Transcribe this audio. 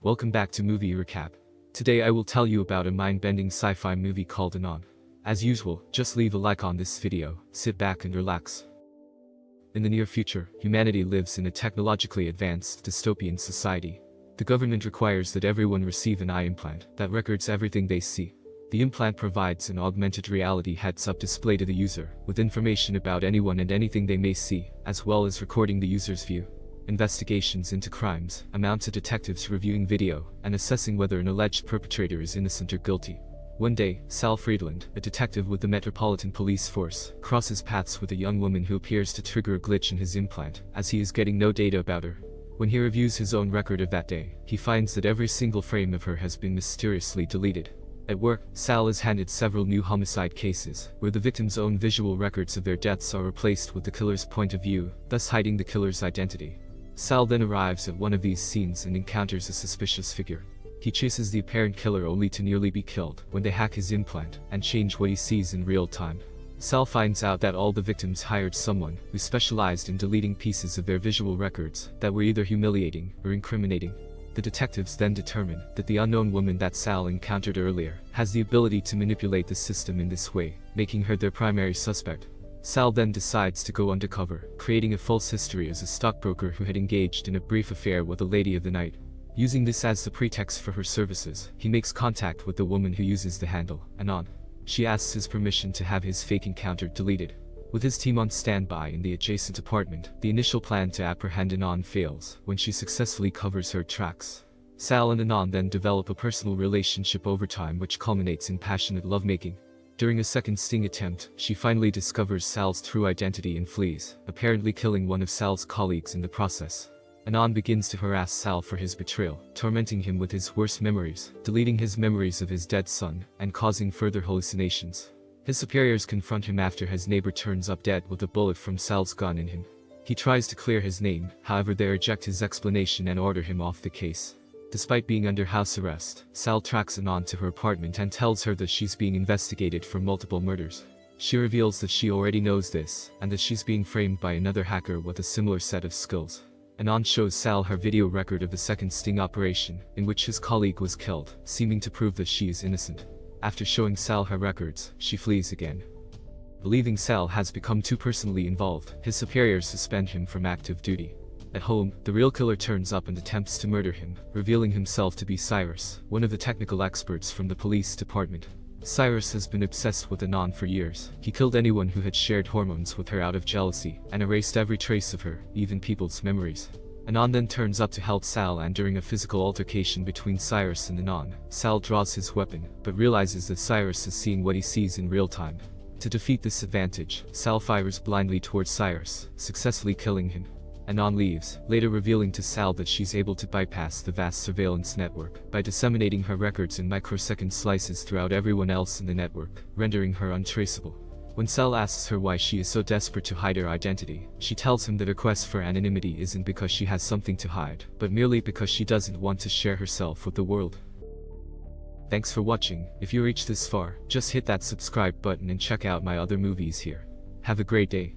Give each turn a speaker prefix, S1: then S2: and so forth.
S1: Welcome back to Movie Recap. Today I will tell you about a mind-bending sci-fi movie called Anon. As usual, just leave a like on this video, sit back and relax. In the near future, humanity lives in a technologically advanced dystopian society. The government requires that everyone receive an eye implant that records everything they see. The implant provides an augmented reality heads-up display to the user, with information about anyone and anything they may see, as well as recording the user's view. Investigations into crimes amount to detectives reviewing video and assessing whether an alleged perpetrator is innocent or guilty. One day, Sal Friedland, a detective with the Metropolitan Police Force, crosses paths with a young woman who appears to trigger a glitch in his implant, as he is getting no data about her. When he reviews his own record of that day, he finds that every single frame of her has been mysteriously deleted. At work, Sal is handed several new homicide cases, where the victim's own visual records of their deaths are replaced with the killer's point of view, thus hiding the killer's identity. Sal then arrives at one of these scenes and encounters a suspicious figure. He chases the apparent killer only to nearly be killed when they hack his implant and change what he sees in real time. Sal finds out that all the victims hired someone who specialized in deleting pieces of their visual records that were either humiliating or incriminating. The detectives then determine that the unknown woman that Sal encountered earlier has the ability to manipulate the system in this way, making her their primary suspect. Sal then decides to go undercover, creating a false history as a stockbroker who had engaged in a brief affair with a lady of the night. Using this as the pretext for her services, he makes contact with the woman who uses the handle, Anon. She asks his permission to have his fake encounter deleted. With his team on standby in the adjacent apartment, the initial plan to apprehend Anon fails when she successfully covers her tracks. Sal and Anon then develop a personal relationship over time which culminates in passionate lovemaking. During a second sting attempt, she finally discovers Sal's true identity and flees, apparently killing one of Sal's colleagues in the process. Anon begins to harass Sal for his betrayal, tormenting him with his worst memories, deleting his memories of his dead son, and causing further hallucinations. His superiors confront him after his neighbor turns up dead with a bullet from Sal's gun in him. He tries to clear his name, however they reject his explanation and order him off the case. Despite being under house arrest, Sal tracks Anon to her apartment and tells her that she's being investigated for multiple murders. She reveals that she already knows this, and that she's being framed by another hacker with a similar set of skills. Anon shows Sal her video record of the second sting operation, in which his colleague was killed, seeming to prove that she is innocent. After showing Sal her records, she flees again. Believing Sal has become too personally involved, his superiors suspend him from active duty. At home, the real killer turns up and attempts to murder him, revealing himself to be Cyrus, one of the technical experts from the police department. Cyrus has been obsessed with Anon for years. He killed anyone who had shared hormones with her out of jealousy, and erased every trace of her, even people's memories. Anon then turns up to help Sal, and during a physical altercation between Cyrus and Anon, Sal draws his weapon, but realizes that Cyrus is seeing what he sees in real time. To defeat this advantage, Sal fires blindly towards Cyrus, successfully killing him. Anon leaves, later revealing to Sal that she's able to bypass the vast surveillance network by disseminating her records in microsecond slices throughout everyone else in the network, rendering her untraceable. When Sal asks her why she is so desperate to hide her identity, she tells him that her quest for anonymity isn't because she has something to hide, but merely because she doesn't want to share herself with the world. Thanks for watching. If you reached this far, just hit that subscribe button and check out my other movies here. Have a great day.